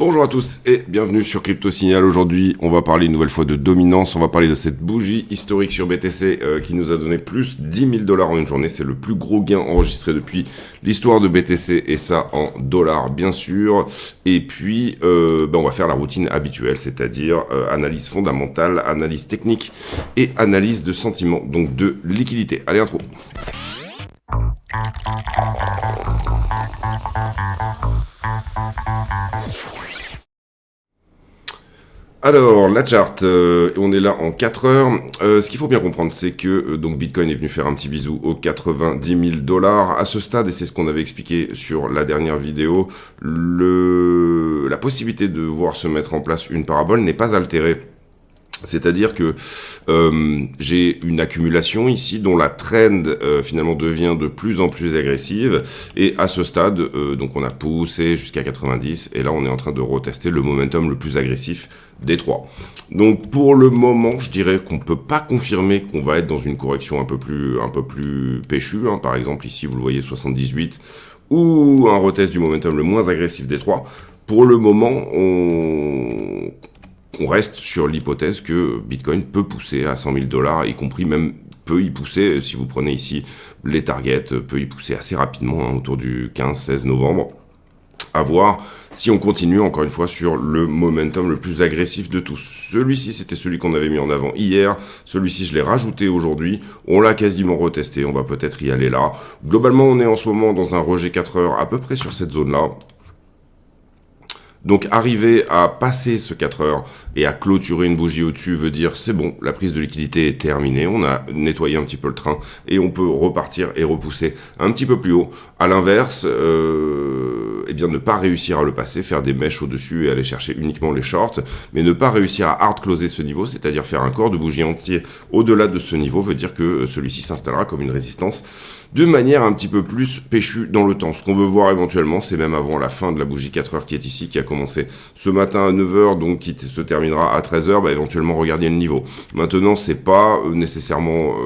Bonjour à tous et bienvenue sur Crypto Signal. Aujourd'hui, on va parler une nouvelle fois de dominance. On va parler de cette bougie historique sur BTC qui nous a donné plus 10 000 dollars en une journée. C'est le plus gros gain enregistré depuis l'histoire de BTC et ça en dollars bien sûr. Et puis, on va faire la routine habituelle, c'est-à-dire analyse fondamentale, analyse technique et analyse de sentiments, donc de liquidité. Allez, intro. Alors, la chart, on est là en 4 heures. Ce qu'il faut bien comprendre, c'est que donc Bitcoin est venu faire un petit bisou aux 90 000 dollars. À ce stade, et c'est ce qu'on avait expliqué sur la dernière vidéo, la possibilité de voir se mettre en place une parabole n'est pas altérée. C'est-à-dire que j'ai une accumulation ici dont la trend finalement devient de plus en plus agressive et à ce stade, donc on a poussé jusqu'à 90 et là on est en train de retester le momentum le plus agressif des trois. Donc pour le moment, je dirais qu'on peut pas confirmer qu'on va être dans une correction un peu plus péchue. Hein. Par exemple ici vous le voyez 78 ou un retest du momentum le moins agressif des trois. Pour le moment, on reste sur l'hypothèse que Bitcoin peut pousser à 100 000 dollars, y compris même peut y pousser, si vous prenez ici les targets, peut y pousser assez rapidement, hein, autour du 15-16 novembre. À voir si on continue encore une fois sur le momentum le plus agressif de tous. Celui-ci, c'était celui qu'on avait mis en avant hier. Celui-ci, je l'ai rajouté aujourd'hui. On l'a quasiment retesté. On va peut-être y aller là. Globalement, on est en ce moment dans un rejet 4 heures à peu près sur cette zone-là. Donc arriver à passer ce 4 heures et à clôturer une bougie au-dessus veut dire c'est bon, la prise de liquidité est terminée, on a nettoyé un petit peu le train et on peut repartir et repousser un petit peu plus haut. À l'inverse, eh bien ne pas réussir à le passer, faire des mèches au-dessus et aller chercher uniquement les shorts, mais ne pas réussir à hard closer ce niveau, c'est-à-dire faire un corps de bougie entier au-delà de ce niveau, veut dire que celui-ci s'installera comme une résistance de manière un petit peu plus péchue dans le temps. Ce qu'on veut voir éventuellement, c'est même avant la fin de la bougie 4 heures qui est ici, qui a commencé ce matin à 9 heures, donc qui se terminera à 13 heures, éventuellement regarder le niveau. Maintenant, c'est pas nécessairement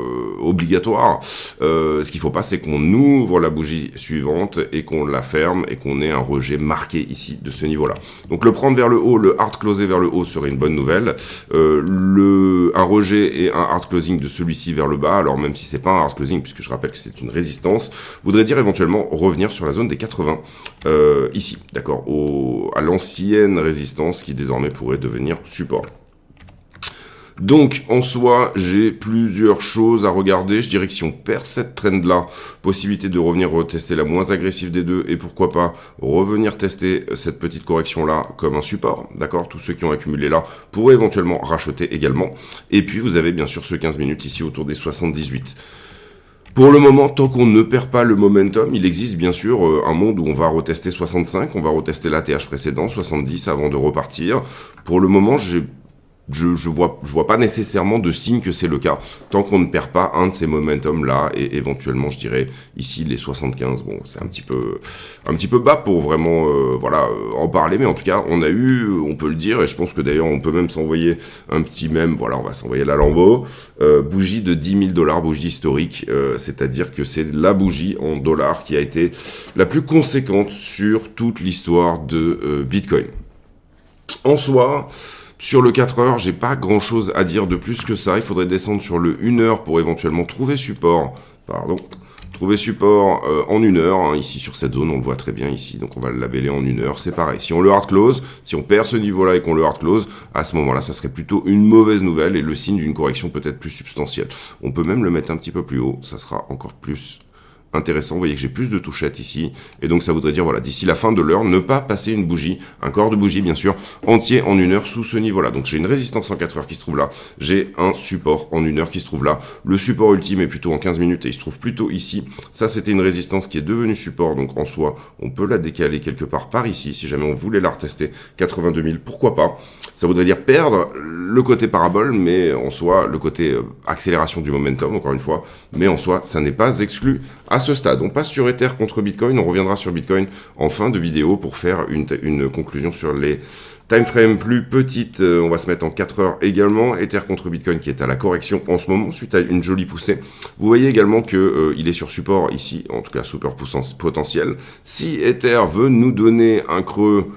obligatoire. Ce qu'il faut pas, c'est qu'on ouvre la bougie suivante et qu'on la ferme et qu'on ait un rejet marqué ici de ce niveau-là. Donc le prendre vers le haut, le hard closer vers le haut serait une bonne nouvelle. Un rejet et un hard closing de celui-ci vers le bas, alors même si c'est pas un hard closing, puisque je rappelle que c'est une résistance, voudrait dire éventuellement revenir sur la zone des 80 ici, d'accord, à l'ancienne résistance qui désormais pourrait devenir support. Donc, en soi, j'ai plusieurs choses à regarder. Je dirais que si on perd cette trend-là, possibilité de revenir retester la moins agressive des deux, et pourquoi pas revenir tester cette petite correction-là comme un support, d'accord? Tous ceux qui ont accumulé là pourraient éventuellement racheter également. Et puis, vous avez bien sûr ce 15 minutes ici autour des 78. Pour le moment, tant qu'on ne perd pas le momentum, il existe bien sûr un monde où on va retester 65, on va retester l'ATH précédent, 70 avant de repartir. Pour le moment, je vois pas nécessairement de signe que c'est le cas, tant qu'on ne perd pas un de ces momentum-là, et éventuellement, je dirais, ici, les 75, bon, c'est un petit peu bas pour vraiment, en parler, mais en tout cas, on peut le dire, et je pense que d'ailleurs, on peut même s'envoyer un petit mème, voilà, on va s'envoyer la Lambo, bougie de 10 000 dollars, bougie historique, c'est-à-dire que c'est la bougie en dollars qui a été la plus conséquente sur toute l'histoire de Bitcoin. En soi, sur le 4 heures, j'ai pas grand chose à dire de plus que ça. Il faudrait descendre sur le 1 heure pour éventuellement trouver support. Trouver support en 1 heure. Hein, ici sur cette zone, on le voit très bien ici. Donc on va le labeller en 1 heure. C'est pareil. Si on le hard close, si on perd ce niveau-là et qu'on le hard close, à ce moment-là, ça serait plutôt une mauvaise nouvelle et le signe d'une correction peut-être plus substantielle. On peut même le mettre un petit peu plus haut. Ça sera encore plus intéressant, vous voyez que j'ai plus de touchettes ici, et donc ça voudrait dire, voilà, d'ici la fin de l'heure, ne pas passer une bougie, un corps de bougie bien sûr, entier en 1 heure sous ce niveau-là. Donc j'ai une résistance en 4 heures qui se trouve là, j'ai un support en 1 heure qui se trouve là, le support ultime est plutôt en 15 minutes et il se trouve plutôt ici. Ça c'était une résistance qui est devenue support, donc en soi, on peut la décaler quelque part par ici, si jamais on voulait la retester, 82 000, pourquoi pas. Ça voudrait dire perdre le côté parabole, mais en soi, le côté accélération du momentum, encore une fois, mais en soi, ça n'est pas exclu à ce stade. On passe sur Ether contre Bitcoin, on reviendra sur Bitcoin en fin de vidéo pour faire une conclusion sur les timeframes plus petites. On va se mettre en 4 heures également. Ether contre Bitcoin qui est à la correction en ce moment suite à une jolie poussée. Vous voyez également que il est sur support ici, en tout cas super potentiel. Si Ether veut nous donner un creux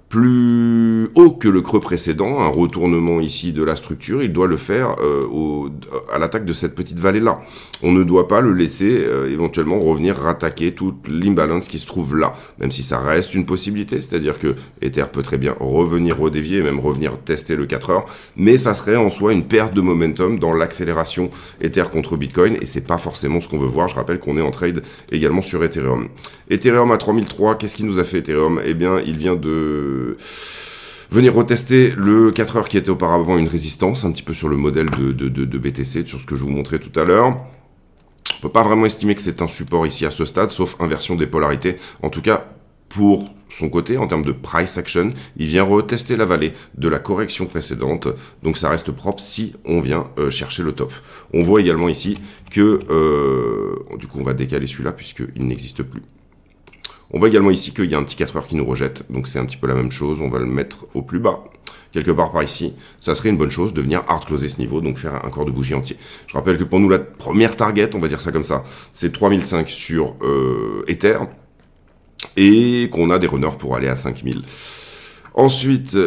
plus haut que le creux précédent, un retournement ici de la structure, il doit le faire à l'attaque de cette petite vallée-là. On ne doit pas le laisser éventuellement revenir rattaquer toute l'imbalance qui se trouve là, même si ça reste une possibilité, c'est-à-dire que Ether peut très bien revenir redévier, et même revenir tester le 4 heures, mais ça serait en soi une perte de momentum dans l'accélération Ether contre Bitcoin, et c'est pas forcément ce qu'on veut voir. Je rappelle qu'on est en trade également sur Ethereum. Ethereum à 3003, qu'est-ce qui nous a fait Ethereum? Eh bien, il vient de venir retester le 4 heures qui était auparavant une résistance, un petit peu sur le modèle de BTC, sur ce que je vous montrais tout à l'heure. On peut pas vraiment estimer que c'est un support ici à ce stade, sauf inversion des polarités. En tout cas, pour son côté, en termes de price action, il vient retester la vallée de la correction précédente, donc ça reste propre si on vient chercher le top. On voit également ici que, du coup on va décaler celui-là puisqu'il n'existe plus. On voit également ici qu'il y a un petit 4 heures qui nous rejette, donc c'est un petit peu la même chose, on va le mettre au plus bas, quelque part par ici. Ça serait une bonne chose de venir hard closer ce niveau, donc faire un corps de bougie entier. Je rappelle que pour nous la première target, on va dire ça comme ça, c'est 3005 sur Ether, et qu'on a des runners pour aller à 5000. Ensuite,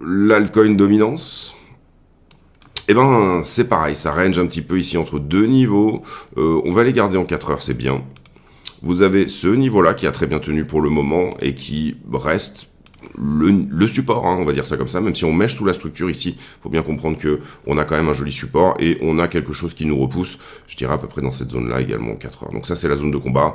l'altcoin dominance. Eh ben, c'est pareil, ça range un petit peu ici entre deux niveaux. On va les garder en 4 heures, c'est bien. Vous avez ce niveau-là qui a très bien tenu pour le moment et qui reste le support, hein, on va dire ça comme ça, même si on mèche sous la structure ici, il faut bien comprendre que on a quand même un joli support et on a quelque chose qui nous repousse, je dirais à peu près dans cette zone-là également en 4 heures. Donc ça, c'est la zone de combat.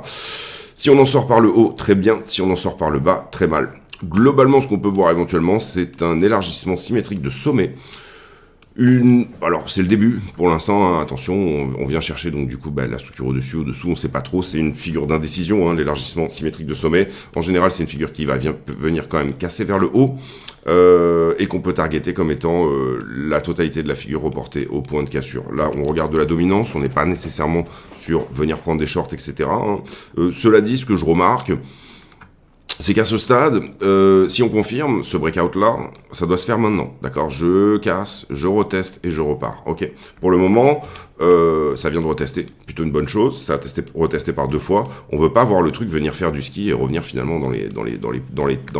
Si on en sort par le haut, très bien. Si on en sort par le bas, très mal. Globalement, ce qu'on peut voir éventuellement, c'est un élargissement symétrique de sommet. Alors c'est le début pour l'instant, hein, attention, on vient chercher donc du coup la structure au-dessus, au-dessous, on sait pas trop, c'est une figure d'indécision, hein, l'élargissement symétrique de sommet. En général c'est une figure qui va venir quand même casser vers le haut et qu'on peut targeter comme étant la totalité de la figure reportée au point de cassure. Là on regarde de la dominance, on n'est pas nécessairement sur venir prendre des shorts, etc. Hein. Cela dit, ce que je remarque, c'est qu'à ce stade, si on confirme ce breakout-là, ça doit se faire maintenant, d'accord? Je casse, je reteste et je repars, ok? Pour le moment, ça vient de retester, plutôt une bonne chose, ça a retesté par 2 fois. On veut pas voir le truc venir faire du ski et revenir finalement dans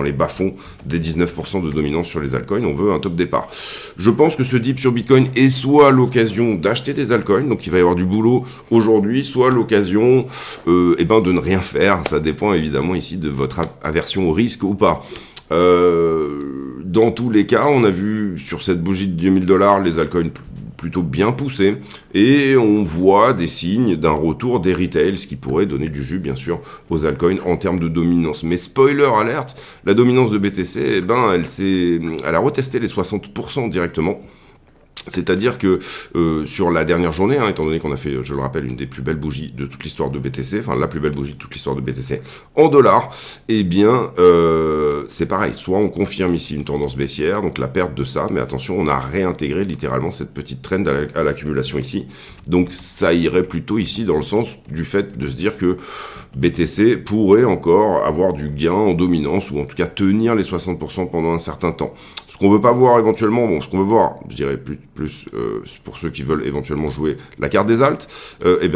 les bas-fonds des 19% de dominance sur les altcoins. On veut un top départ. Je pense que ce dip sur Bitcoin est soit l'occasion d'acheter des altcoins, donc il va y avoir du boulot aujourd'hui, soit l'occasion de ne rien faire. Ça dépend évidemment ici de votre aversion au risque ou pas. Dans tous les cas, on a vu sur cette bougie de $10 000 les altcoins plutôt bien poussés et on voit des signes d'un retour des retails, ce qui pourrait donner du jus bien sûr aux altcoins en termes de dominance. Mais spoiler alerte, la dominance de BTC, elle a retesté les 60% directement. C'est-à-dire que sur la dernière journée, hein, étant donné qu'on a fait, je le rappelle, une des plus belles bougies de toute l'histoire de BTC, enfin la plus belle bougie de toute l'histoire de BTC, en dollars, eh bien c'est pareil, soit on confirme ici une tendance baissière, donc la perte de ça, mais attention, on a réintégré littéralement cette petite trend à l'accumulation ici, donc ça irait plutôt ici dans le sens du fait de se dire que BTC pourrait encore avoir du gain en dominance, ou en tout cas tenir les 60% pendant un certain temps. Ce qu'on veut pas voir éventuellement, ce qu'on veut voir, je dirais plus pour ceux qui veulent éventuellement jouer la carte des alts,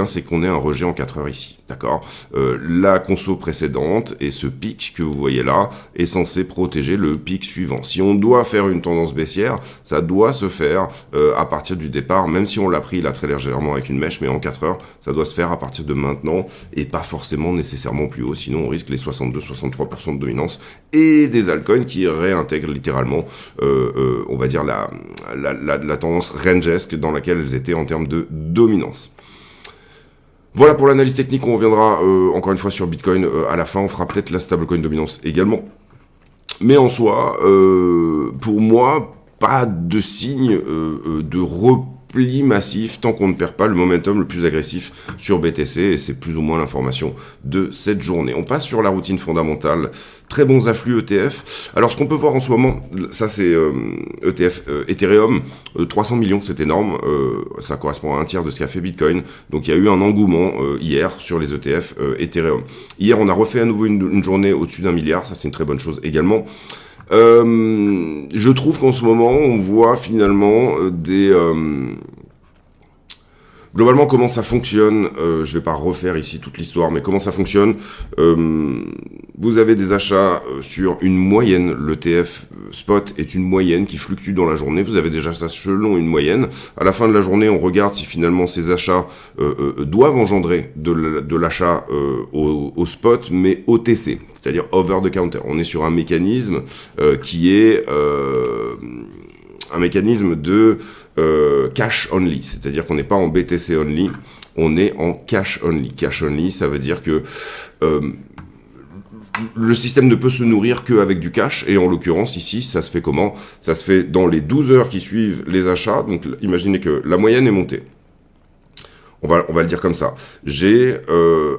c'est qu'on ait un rejet en 4 heures ici, d'accord? La conso précédente et ce pic que vous voyez là est censé protéger le pic suivant. Si on doit faire une tendance baissière, ça doit se faire à partir du départ, même si on l'a pris là très légèrement avec une mèche, mais en 4 heures, ça doit se faire à partir de maintenant et pas forcément nécessairement plus haut, sinon on risque les 62-63% de dominance et des altcoins qui réintègrent littéralement, on va dire la tendance rangesque dans laquelle elles étaient en termes de dominance. Voilà pour l'analyse technique, on reviendra encore une fois sur Bitcoin à la fin, on fera peut-être la stablecoin dominance également. Mais en soi, pour moi, pas de signe de repli massif tant qu'on ne perd pas le momentum le plus agressif sur BTC, et c'est plus ou moins l'information de cette journée. On passe sur la routine fondamentale, très bons afflux ETF. Alors ce qu'on peut voir en ce moment, ça c'est ETF Ethereum, 300 millions, c'est énorme, ça correspond à un tiers de ce qu'a fait Bitcoin, donc il y a eu un engouement hier sur les ETF Ethereum. Hier on a refait à nouveau une journée au-dessus d'1 milliard, ça c'est une très bonne chose également. Je trouve qu'en ce moment, on voit finalement Globalement, comment ça fonctionne, je vais pas refaire ici toute l'histoire, mais comment ça fonctionne, vous avez des achats sur une moyenne, l'ETF spot est une moyenne qui fluctue dans la journée, vous avez déjà ça selon une moyenne, à la fin de la journée, on regarde si finalement ces achats doivent engendrer de l'achat au spot, mais OTC, c'est-à-dire over the counter. On est sur un mécanisme qui est un mécanisme de cash only, c'est-à-dire qu'on n'est pas en BTC only, on est en cash only. Cash only, ça veut dire que le système ne peut se nourrir qu'avec du cash, et en l'occurrence ici, ça se fait comment? Ça se fait dans les 12 heures qui suivent les achats, donc imaginez que la moyenne est montée. On va le dire comme ça. J'ai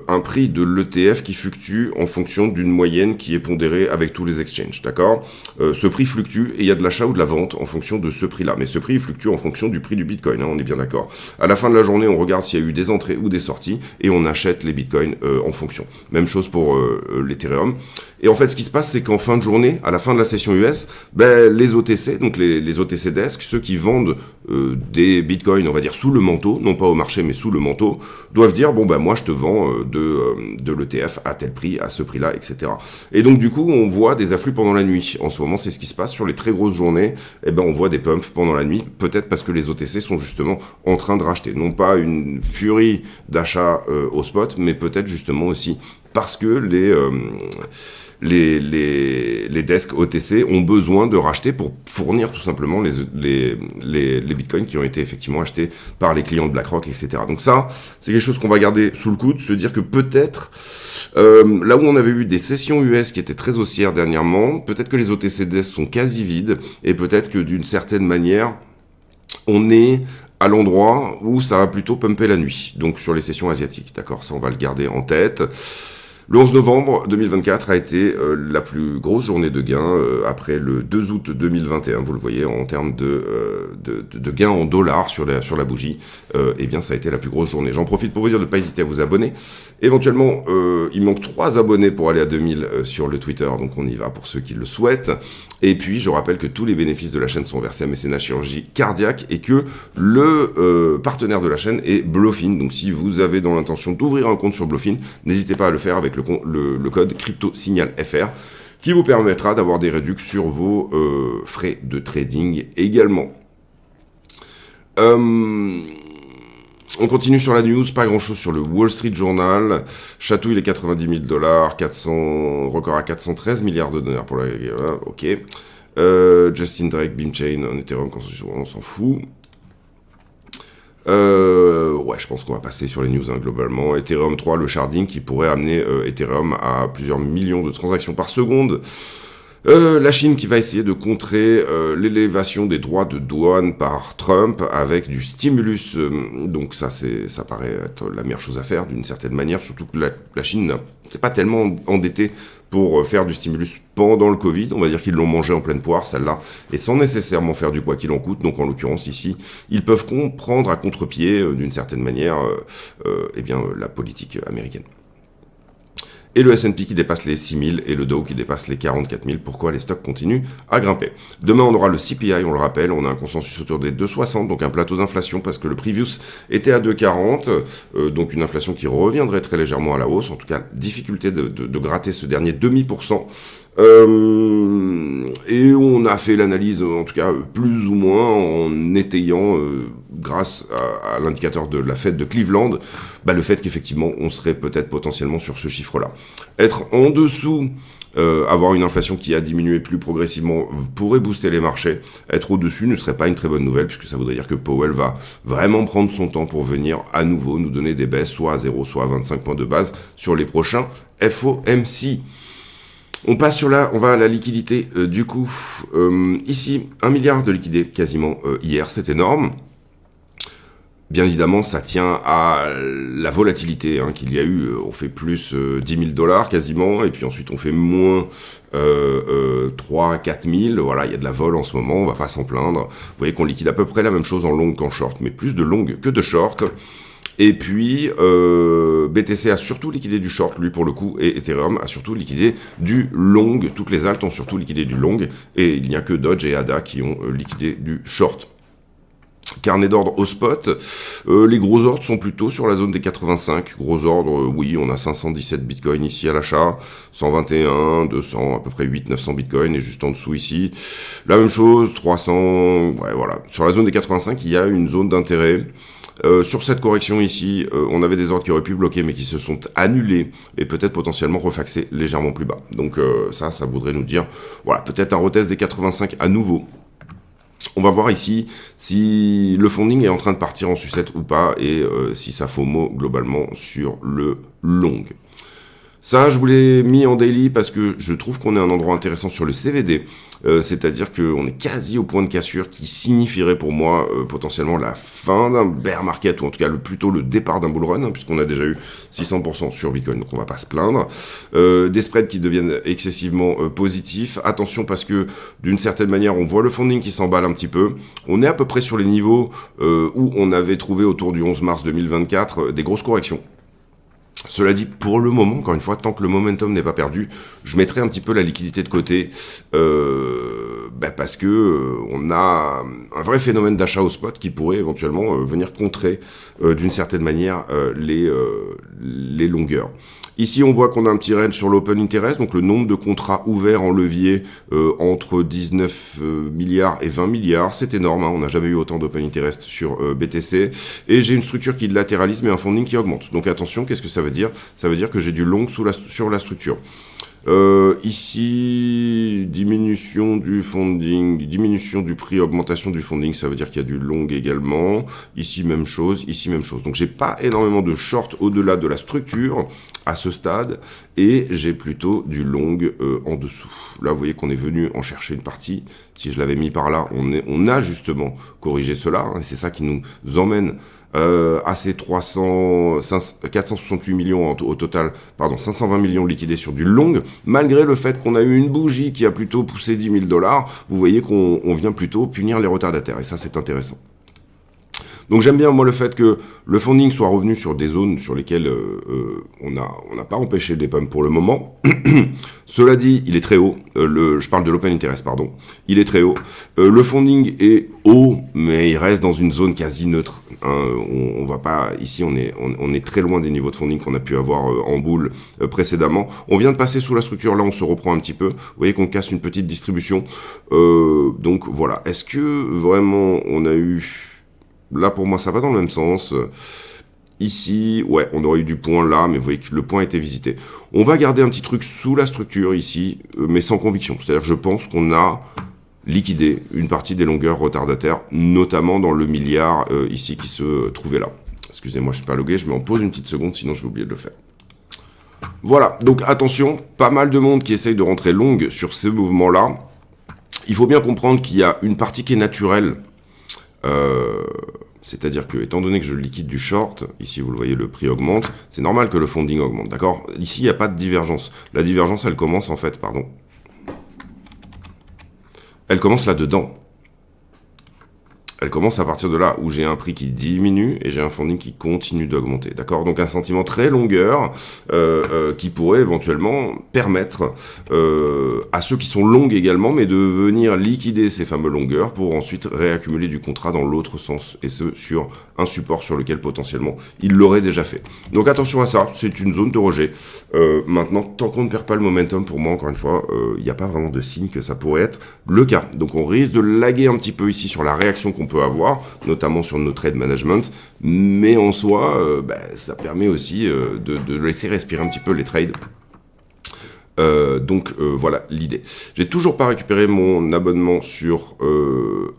un prix de l'ETF qui fluctue en fonction d'une moyenne qui est pondérée avec tous les exchanges, d'accord? Ce prix fluctue et il y a de l'achat ou de la vente en fonction de ce prix-là. Mais ce prix fluctue en fonction du prix du Bitcoin, hein, on est bien d'accord. À la fin de la journée, on regarde s'il y a eu des entrées ou des sorties et on achète les Bitcoins en fonction. Même chose pour l'Ethereum. Et en fait, ce qui se passe, c'est qu'en fin de journée, à la fin de la session US, les OTC, donc les OTC Desk, ceux qui vendent des Bitcoins, on va dire, sous le manteau, non pas au marché, mais sous le manteau, doivent dire, moi, je te vends de l'ETF à tel prix, à ce prix-là, etc. Et donc, du coup, on voit des afflux pendant la nuit. En ce moment, c'est ce qui se passe sur les très grosses journées. On voit des pumps pendant la nuit, peut-être parce que les OTC sont justement en train de racheter. Non pas une furie d'achat au spot, mais peut-être justement aussi parce que les desks OTC ont besoin de racheter pour fournir tout simplement les bitcoins qui ont été effectivement achetés par les clients de BlackRock, etc. Donc ça, c'est quelque chose qu'on va garder sous le coude, se dire que peut-être, là où on avait eu des sessions US qui étaient très haussières dernièrement, peut-être que les OTC desks sont quasi vides, et peut-être que d'une certaine manière, on est à l'endroit où ça va plutôt pumper la nuit, donc sur les sessions asiatiques, d'accord? Ça, on va le garder en tête. Le 11 novembre 2024 a été la plus grosse journée de gains après le 2 août 2021, vous le voyez, en termes de gains en dollars sur la bougie, ça a été la plus grosse journée. J'en profite pour vous dire de ne pas hésiter à vous abonner. Éventuellement, il manque 3 abonnés pour aller à 2000 sur le Twitter, donc on y va pour ceux qui le souhaitent. Et puis, je rappelle que tous les bénéfices de la chaîne sont versés à Mécénat Chirurgie Cardiaque et que le partenaire de la chaîne est Bluefin. Donc, si vous avez dans l'intention d'ouvrir un compte sur Bluefin, n'hésitez pas à le faire avec le code CryptoSignalFR qui vous permettra d'avoir des réductions sur vos frais de trading également. On continue sur la news, pas grand chose sur le Wall Street Journal. Chatouille les 90 000 $, 400, record à 413 milliards de dollars pour la... Ok. Justin Drake, Beamchain, on Ethereum, on s'en fout. Je pense qu'on va passer sur les news globalement. Ethereum 3, le sharding qui pourrait amener Ethereum à plusieurs millions de transactions par seconde. La Chine qui va essayer de contrer l'élévation des droits de douane par Trump avec du stimulus. Donc ça paraît être la meilleure chose à faire d'une certaine manière, surtout que la Chine c'est pas tellement endettée pour faire du stimulus pendant le Covid. On va dire qu'ils l'ont mangé en pleine poire, celle-là, et sans nécessairement faire du quoi qu'il en coûte. Donc en l'occurrence ici, ils peuvent comprendre à contre-pied d'une certaine manière la politique américaine. Et le S&P qui dépasse les 6000 et le Dow qui dépasse les 44 000. Pourquoi les stocks continuent à grimper? Demain, on aura le CPI, on le rappelle, on a un consensus autour des 2,60, donc un plateau d'inflation parce que le previous était à 2,40, donc une inflation qui reviendrait très légèrement à la hausse, en tout cas, difficulté de gratter ce dernier demi%. Et on a fait l'analyse, en tout cas plus ou moins, en étayant, grâce à l'indicateur de la Fed de Cleveland, le fait qu'effectivement on serait peut-être potentiellement sur ce chiffre-là. Être en dessous, avoir une inflation qui a diminué plus progressivement pourrait booster les marchés. Être au-dessus ne serait pas une très bonne nouvelle, puisque ça voudrait dire que Powell va vraiment prendre son temps pour venir à nouveau nous donner des baisses, soit à 0, soit à 25 points de base sur les prochains FOMC. On va à la liquidité du coup. Ici, 1 milliard de liquidés quasiment hier, c'est énorme. Bien évidemment, ça tient à la volatilité qu'il y a eu. On fait plus 10 000 $ quasiment, et puis ensuite on fait moins 3-4 000. Voilà, il y a de la vol en ce moment, on va pas s'en plaindre. Vous voyez qu'on liquide à peu près la même chose en long qu'en short, mais plus de long que de short. Et puis, BTC a surtout liquidé du short, lui, pour le coup, et Ethereum a surtout liquidé du long. Toutes les alts ont surtout liquidé du long, et il n'y a que Dodge et ADA qui ont liquidé du short. Carnet d'ordre au spot, les gros ordres sont plutôt sur la zone des 85. Gros ordre, oui, on a 517 bitcoins ici à l'achat, 121, 200, à peu près 800-900 bitcoins, et juste en dessous ici, la même chose, 300, ouais voilà. Sur la zone des 85, il y a une zone d'intérêt. Sur cette correction ici, on avait des ordres qui auraient pu bloquer mais qui se sont annulés et peut-être potentiellement refaxés légèrement plus bas. Donc ça voudrait nous dire, voilà, peut-être un retest des 85 à nouveau. On va voir ici si le funding est en train de partir en sucette ou pas et si ça FOMO globalement sur le long. Ça, je vous l'ai mis en daily parce que je trouve qu'on est à un endroit intéressant sur le CVD. C'est-à-dire qu'on est quasi au point de cassure qui signifierait pour moi potentiellement la fin d'un bear market, ou en tout cas plutôt le départ d'un bull run, hein, puisqu'on a déjà eu 600% sur Bitcoin, donc on va pas se plaindre. Des spreads qui deviennent excessivement positifs. Attention parce que d'une certaine manière, on voit le funding qui s'emballe un petit peu. On est à peu près sur les niveaux où on avait trouvé autour du 11 mars 2024 des grosses corrections. Cela dit, pour le moment, encore une fois, tant que le momentum n'est pas perdu, je mettrai un petit peu la liquidité de côté parce que on a un vrai phénomène d'achat au spot qui pourrait éventuellement venir contrer d'une certaine manière les longueurs. Ici, on voit qu'on a un petit range sur l'open interest, donc le nombre de contrats ouverts en levier entre 19 milliards et 20 milliards, c'est énorme, hein, on n'a jamais eu autant d'open interest sur BTC, et j'ai une structure qui latéralise mais un funding qui augmente. Donc attention, qu'est-ce que ça veut dire? Ça veut dire que j'ai du long sur la structure. Ici, diminution du funding, diminution du prix, augmentation du funding, ça veut dire qu'il y a du long également. Ici, même chose, ici, même chose. Donc, j'ai pas énormément de short au-delà de la structure à ce stade, et j'ai plutôt du long en dessous. Là, vous voyez qu'on est venu en chercher une partie. Si je l'avais mis par là, on a justement corrigé cela, hein, et c'est ça qui nous emmène à ces 468 millions au total, 520 millions liquidés sur du long, malgré le fait qu'on a eu une bougie qui a plutôt poussé 10 000 $, vous voyez qu'on vient plutôt punir les retardataires, et ça c'est intéressant. Donc j'aime bien moi le fait que le funding soit revenu sur des zones sur lesquelles on n'a pas empêché des pumps pour le moment. Cela dit, il est très haut. Je parle de l'open interest, pardon. Il est très haut. Le funding est haut, mais il reste dans une zone quasi neutre. Hein. On va pas ici, on est très loin des niveaux de funding qu'on a pu avoir en boule précédemment. On vient de passer sous la structure, là on se reprend un petit peu. Vous voyez qu'on casse une petite distribution. Donc voilà. Est-ce que vraiment on a eu... Là, pour moi, ça va dans le même sens. Ici, ouais, on aurait eu du point là, mais vous voyez que le point a été visité. On va garder un petit truc sous la structure ici, mais sans conviction. C'est-à-dire que je pense qu'on a liquidé une partie des longueurs retardataires, notamment dans le milliard ici qui se trouvait là. Excusez-moi, je ne suis pas logué, je m'en pose une petite seconde, sinon je vais oublier de le faire. Voilà, donc attention, pas mal de monde qui essaye de rentrer longue sur ces mouvements-là. Il faut bien comprendre qu'il y a une partie qui est naturelle. C'est-à-dire que, étant donné que je liquide du short, ici vous le voyez, le prix augmente, c'est normal que le funding augmente, d'accord? Ici, il n'y a pas de divergence. La divergence, elle commence en fait, elle commence là-dedans. Elle commence à partir de là où j'ai un prix qui diminue et j'ai un funding qui continue d'augmenter, d'accord? Donc un sentiment très longueur qui pourrait éventuellement permettre à ceux qui sont longues également, mais de venir liquider ces fameux longueurs pour ensuite réaccumuler du contrat dans l'autre sens, et ce sur un support sur lequel potentiellement il l'aurait déjà fait. Donc attention à ça, c'est une zone de rejet. Maintenant, tant qu'on ne perd pas le momentum, pour moi, encore une fois, il n'y a pas vraiment de signe que ça pourrait être le cas. Donc on risque de laguer un petit peu ici sur la réaction qu'on peut avoir, notamment sur nos trade management, mais en soi, ça permet aussi de laisser respirer un petit peu les trades. Donc voilà l'idée. J'ai toujours pas récupéré mon abonnement sur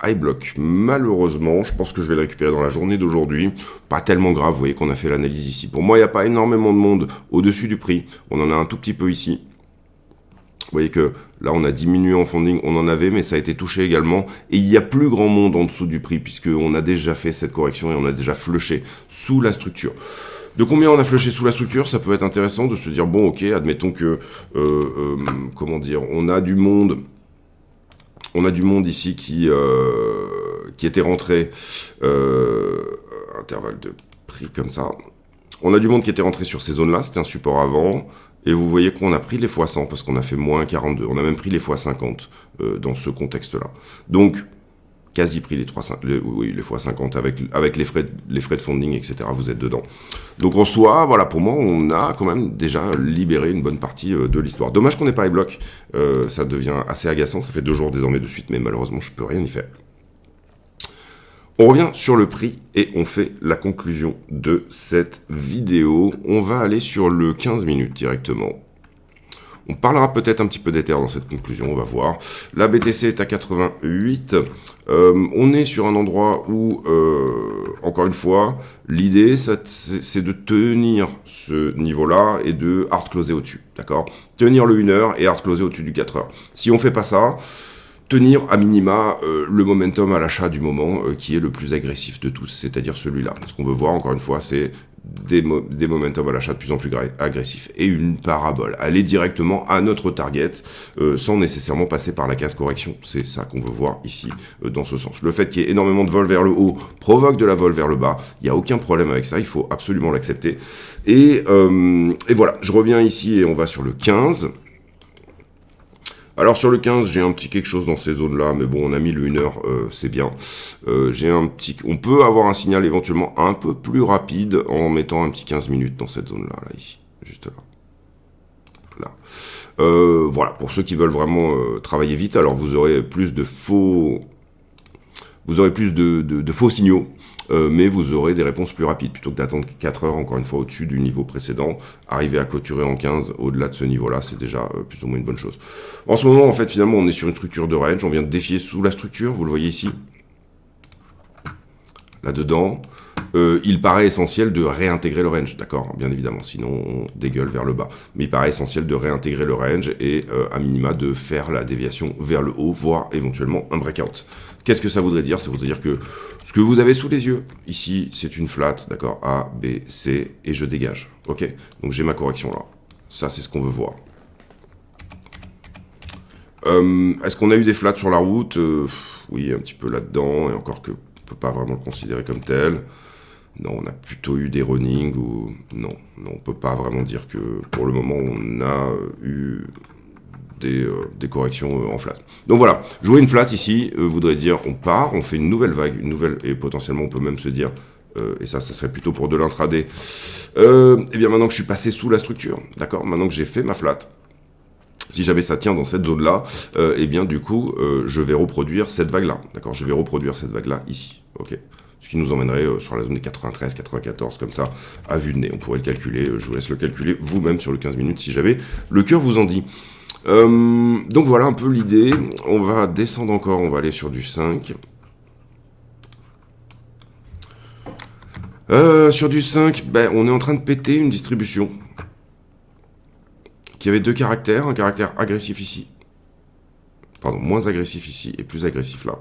iBlock. Malheureusement, je pense que je vais le récupérer dans la journée d'aujourd'hui. Pas tellement grave, vous voyez qu'on a fait l'analyse ici. Pour moi, il n'y a pas énormément de monde au-dessus du prix. On en a un tout petit peu ici. Vous voyez que là, on a diminué en funding, on en avait, mais ça a été touché également. Et il n'y a plus grand monde en dessous du prix, puisqu'on a déjà fait cette correction et on a déjà flushé sous la structure. De combien on a flushé sous la structure, ça peut être intéressant de se dire, bon, ok, admettons que, on a du monde ici qui était rentré, intervalle de prix comme ça. On a du monde qui était rentré sur ces zones-là, c'était un support avant. Et vous voyez qu'on a pris les x100 parce qu'on a fait moins 42. On a même pris les x50 dans ce contexte-là. Donc, quasi pris les oui, les fois 50 avec les frais de funding, etc. Vous êtes dedans. Donc en soi, voilà, pour moi, on a quand même déjà libéré une bonne partie de l'histoire. Dommage qu'on n'ait pas les blocs, ça devient assez agaçant, ça fait 2 jours désormais de suite, mais malheureusement, je peux rien y faire. On revient sur le prix et on fait la conclusion de cette vidéo. On va aller sur le 15 minutes directement. On parlera peut-être un petit peu d'Ether dans cette conclusion, on va voir. La BTC est à 88. On est sur un endroit où, encore une fois, l'idée, c'est de tenir ce niveau-là et de hard closer au-dessus, d'accord? Tenir le 1 heure et hard closer au-dessus du 4 heures. Si on fait pas ça, tenir à minima le momentum à l'achat du moment qui est le plus agressif de tous, c'est-à-dire celui-là. Ce qu'on veut voir, encore une fois, c'est des momentum à l'achat de plus en plus agressifs et une parabole. Aller directement à notre target sans nécessairement passer par la case correction. C'est ça qu'on veut voir ici dans ce sens. Le fait qu'il y ait énormément de vol vers le haut provoque de la vol vers le bas. Il n'y a aucun problème avec ça, il faut absolument l'accepter. Et voilà, je reviens ici et on va sur le 15. Alors sur le 15, j'ai un petit quelque chose dans ces zones-là, mais bon, on a mis le 1 heure, c'est bien. On peut avoir un signal éventuellement un peu plus rapide en mettant un petit 15 minutes dans cette zone-là, là, ici, juste là. Voilà, pour ceux qui veulent vraiment travailler vite, alors vous aurez plus de faux signaux. Mais vous aurez des réponses plus rapides, plutôt que d'attendre 4 heures, encore une fois, au-dessus du niveau précédent. Arriver à clôturer en 15, au-delà de ce niveau-là, c'est déjà plus ou moins une bonne chose. En ce moment, en fait, finalement, on est sur une structure de range. On vient de défier sous la structure, vous le voyez ici. Là-dedans, il paraît essentiel de réintégrer le range, d'accord, bien évidemment, sinon on dégueule vers le bas. Mais il paraît essentiel de réintégrer le range et, à minima, de faire la déviation vers le haut, voire éventuellement un breakout. Qu'est-ce que ça voudrait dire? Ça voudrait dire que ce que vous avez sous les yeux, ici, c'est une flat, d'accord, A, B, C, et je dégage, ok? Donc j'ai ma correction là. Ça, c'est ce qu'on veut voir. Est-ce qu'on a eu des flats sur la route? Oui, un petit peu là-dedans, et encore que on peut pas vraiment le considérer comme tel. Non, on a plutôt eu des runnings, ou non, on peut pas vraiment dire que pour le moment, on a eu des corrections en flat. Donc voilà, jouer une flat ici voudrait dire on part, on fait une nouvelle vague, et potentiellement on peut même se dire, et ça serait plutôt pour de l'intraday, et bien maintenant que je suis passé sous la structure, d'accord, maintenant que j'ai fait ma flat, si jamais ça tient dans cette zone-là, et bien du coup, je vais reproduire cette vague-là, d'accord, je vais reproduire cette vague-là ici, ok. Ce qui nous emmènerait sur la zone des 93, 94, comme ça, à vue de nez. On pourrait le calculer, je vous laisse le calculer vous-même sur le 15 minutes si jamais le cœur vous en dit. Donc voilà un peu l'idée. On va descendre encore, on va aller sur du 5. Sur du 5, ben, on est en train de péter une distribution qui avait 2 caractères, un caractère agressif ici, pardon, moins agressif ici et plus agressif là.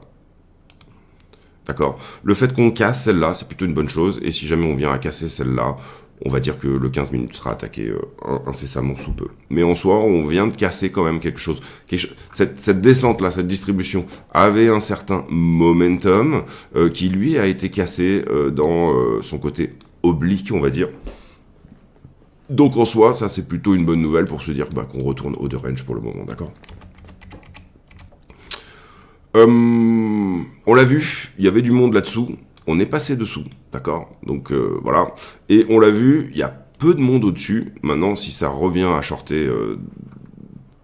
D'accord. Le fait qu'on casse celle-là, c'est plutôt une bonne chose. Et si jamais on vient à casser celle-là, on va dire que le 15 minutes sera attaqué incessamment sous peu. Mais en soi, on vient de casser quand même quelque chose. Cette descente-là, cette distribution, avait un certain momentum qui, lui, a été cassé dans son côté oblique, on va dire. Donc en soi, ça c'est plutôt une bonne nouvelle pour se dire qu'on retourne au de range pour le moment, d'accord. On l'a vu, il y avait du monde là-dessous, on est passé dessous, d'accord. Donc voilà, et on l'a vu, il y a peu de monde au-dessus. Maintenant, si ça revient à shorter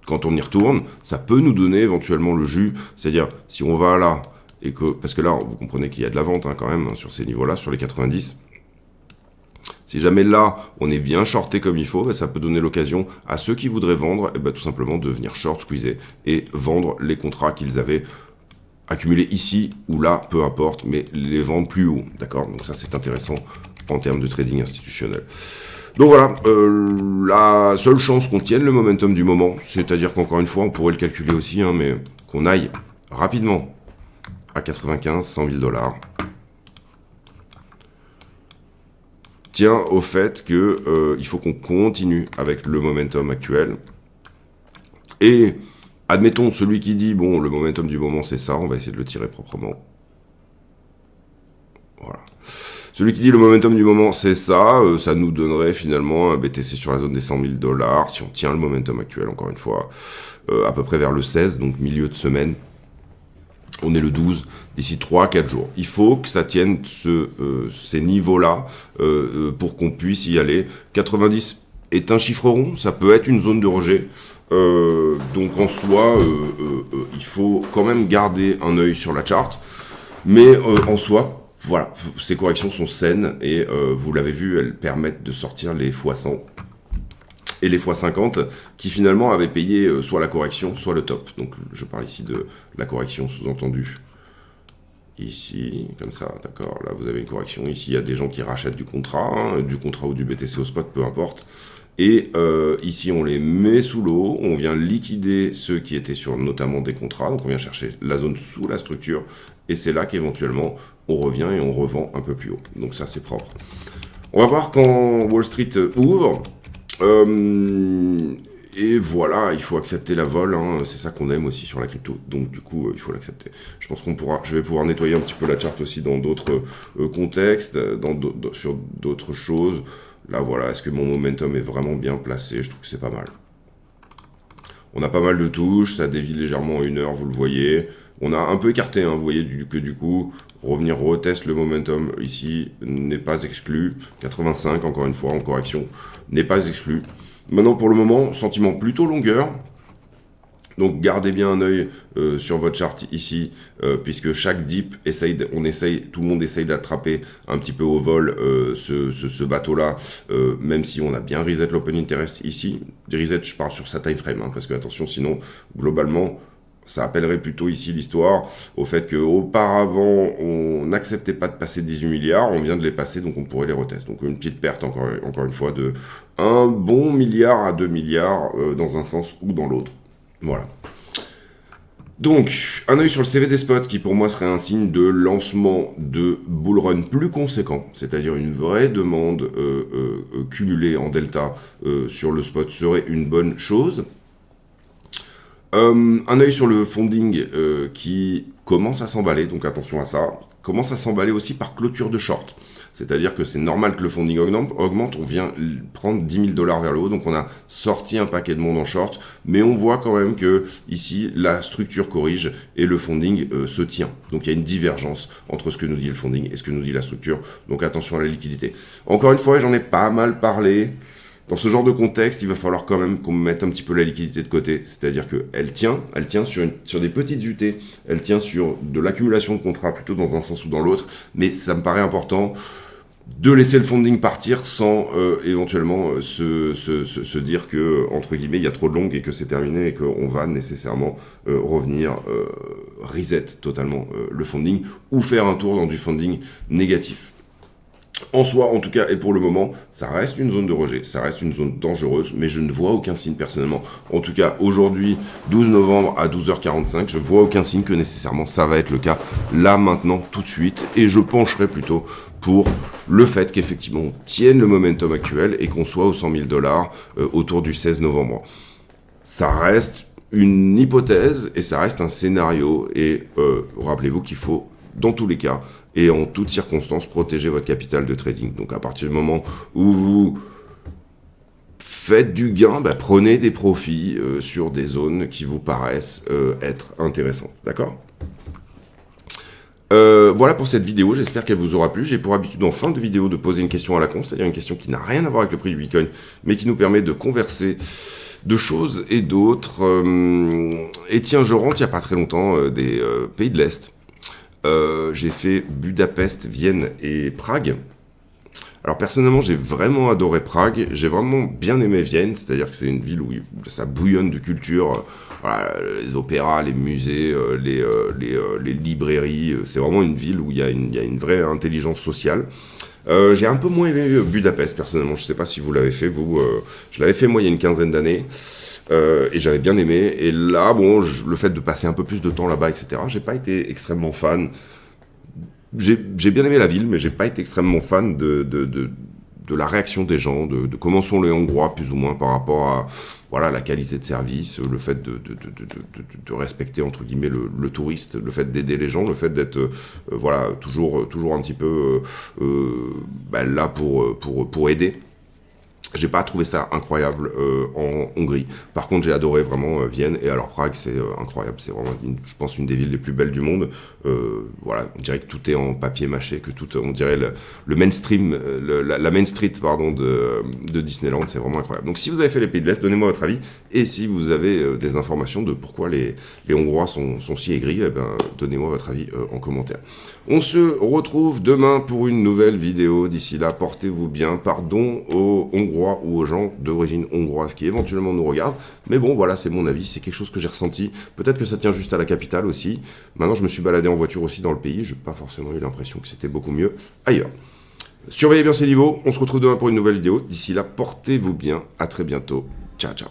quand on y retourne, ça peut nous donner éventuellement le jus. C'est-à-dire, si on va là, et que, parce que là, vous comprenez qu'il y a de la vente quand même sur ces niveaux-là, sur les 90. Si jamais là, on est bien shorté comme il faut, ça peut donner l'occasion à ceux qui voudraient vendre, tout simplement de venir short, squeezer et vendre les contrats qu'ils avaient accumulés ici ou là, peu importe, mais les vendre plus haut, d'accord. Donc ça, c'est intéressant en termes de trading institutionnel. Donc voilà, la seule chance qu'on tienne le momentum du moment, c'est-à-dire qu'encore une fois, on pourrait le calculer aussi, hein, mais qu'on aille rapidement à 95, 100 000 $, tient au fait que il faut qu'on continue avec le momentum actuel. Et admettons, celui qui dit, bon, le momentum du moment, c'est ça, on va essayer de le tirer proprement. Voilà. Celui qui dit le momentum du moment, c'est ça, ça nous donnerait finalement un BTC sur la zone des 100 000 $, si on tient le momentum actuel, encore une fois, à peu près vers le 16, donc milieu de semaine. On est le 12, d'ici 3-4 jours. Il faut que ça tienne ces niveaux-là pour qu'on puisse y aller. 90 est un chiffre rond, ça peut être une zone de rejet. Donc en soi, il faut quand même garder un œil sur la charte. Mais en soi, voilà, ces corrections sont saines et vous l'avez vu, elles permettent de sortir les x100 et les x50 qui finalement avaient payé soit la correction, soit le top. Donc je parle ici de la correction sous-entendue. Ici, comme ça, d'accord, là vous avez une correction. Ici, il y a des gens qui rachètent du contrat ou du BTC au spot, peu importe. Et ici, on les met sous l'eau, on vient liquider ceux qui étaient sur notamment des contrats. Donc on vient chercher la zone sous la structure. Et c'est là qu'éventuellement, on revient et on revend un peu plus haut. Donc ça, c'est propre. On va voir quand Wall Street ouvre. Et voilà, il faut accepter la vol, c'est ça qu'on aime aussi sur la crypto, donc du coup il faut l'accepter. Je pense je vais pouvoir nettoyer un petit peu la charte aussi dans d'autres contextes, sur d'autres choses. Là voilà, est-ce que mon momentum est vraiment bien placé? Je trouve que c'est pas mal. On a pas mal de touches, ça dévie légèrement en 1 heure, vous le voyez. On a un peu écarté, vous voyez que du coup, revenir retest le momentum ici n'est pas exclu. 85, encore une fois, en correction, n'est pas exclu. Maintenant, pour le moment, sentiment plutôt longueur. Donc, gardez bien un œil sur votre charte ici, puisque chaque dip, tout le monde essaye d'attraper un petit peu au vol ce bateau-là, même si on a bien reset l'open interest ici. Reset, je parle sur sa time frame, parce que attention, sinon, globalement, ça appellerait plutôt ici l'histoire au fait qu'auparavant, on n'acceptait pas de passer 18 milliards, on vient de les passer, donc on pourrait les retester. Donc une petite perte, encore une fois, de 1 bon milliard à 2 milliards dans un sens ou dans l'autre. Voilà. Donc, un œil sur le CVD Spot qui pour moi serait un signe de lancement de bull run plus conséquent, c'est-à-dire une vraie demande cumulée en delta sur le spot serait une bonne chose. Un œil sur le funding qui commence à s'emballer, donc attention à ça, commence à s'emballer aussi par clôture de short. C'est-à-dire que c'est normal que le funding augmente, on vient prendre 10 000 $ vers le haut, donc on a sorti un paquet de monde en short, mais on voit quand même que ici, la structure corrige et le funding se tient. Donc il y a une divergence entre ce que nous dit le funding et ce que nous dit la structure, donc attention à la liquidité. Encore une fois, j'en ai pas mal parlé. Dans ce genre de contexte, il va falloir quand même qu'on mette un petit peu la liquidité de côté. C'est-à-dire qu'elle tient sur des petites UT, elle tient sur de l'accumulation de contrats plutôt dans un sens ou dans l'autre, mais ça me paraît important de laisser le funding partir sans éventuellement se dire que, entre guillemets, il y a trop de longues et que c'est terminé et qu'on va nécessairement revenir reset totalement le funding ou faire un tour dans du funding négatif. En soi, en tout cas, et pour le moment, ça reste une zone de rejet, ça reste une zone dangereuse, mais je ne vois aucun signe personnellement. En tout cas, aujourd'hui, 12 novembre à 12h45, je ne vois aucun signe que nécessairement ça va être le cas là, maintenant, tout de suite, et je pencherai plutôt pour le fait qu'effectivement on tienne le momentum actuel et qu'on soit aux 100 000 $ autour du 16 novembre. Ça reste une hypothèse et ça reste un scénario, et rappelez-vous qu'il faut, dans tous les cas, et en toutes circonstances, protéger votre capital de trading. Donc à partir du moment où vous faites du gain, prenez des profits sur des zones qui vous paraissent être intéressantes. D'accord ? Voilà pour cette vidéo, j'espère qu'elle vous aura plu. J'ai pour habitude en fin de vidéo de poser une question à la con, c'est-à-dire une question qui n'a rien à voir avec le prix du Bitcoin, mais qui nous permet de converser de choses et d'autres. Et tiens, je rentre il n'y a pas très longtemps des pays de l'Est. J'ai fait Budapest, Vienne et Prague. Alors personnellement, j'ai vraiment adoré Prague, j'ai vraiment bien aimé Vienne, c'est-à-dire que c'est une ville où ça bouillonne de culture, voilà, les opéras, les musées, les librairies, c'est vraiment une ville où il y a une vraie intelligence sociale. J'ai un peu moins aimé Budapest personnellement, je ne sais pas si vous l'avez fait, vous, je l'avais fait moi il y a une quinzaine d'années. Et j'avais bien aimé, et là, bon, le fait de passer un peu plus de temps là-bas, etc., j'ai pas été extrêmement fan. J'ai bien aimé la ville, mais j'ai pas été extrêmement fan de la réaction des gens, de comment sont les Hongrois, plus ou moins, par rapport à voilà, la qualité de service, le fait de respecter, entre guillemets, le touriste, le fait d'aider les gens, le fait d'être voilà, toujours un petit peu là pour aider. J'ai pas trouvé ça incroyable en Hongrie. Par contre, j'ai adoré vraiment Vienne, et alors Prague, c'est incroyable. C'est vraiment, je pense, une des villes les plus belles du monde. Voilà, on dirait que tout est en papier mâché, que tout, on dirait le mainstream, la Main Street, pardon, de Disneyland. C'est vraiment incroyable. Donc, si vous avez fait les Pays de l'Est, donnez-moi votre avis, et si vous avez des informations de pourquoi les Hongrois sont si aigris, eh ben, donnez-moi votre avis en commentaire. On se retrouve demain pour une nouvelle vidéo. D'ici là, portez-vous bien. Pardon aux Hongrois ou aux gens d'origine hongroise qui éventuellement nous regardent. Mais bon, voilà, c'est mon avis. C'est quelque chose que j'ai ressenti. Peut-être que ça tient juste à la capitale aussi. Maintenant, je me suis baladé en voiture aussi dans le pays. Je n'ai pas forcément eu l'impression que c'était beaucoup mieux ailleurs. Surveillez bien ces niveaux. On se retrouve demain pour une nouvelle vidéo. D'ici là, portez-vous bien. À très bientôt. Ciao, ciao.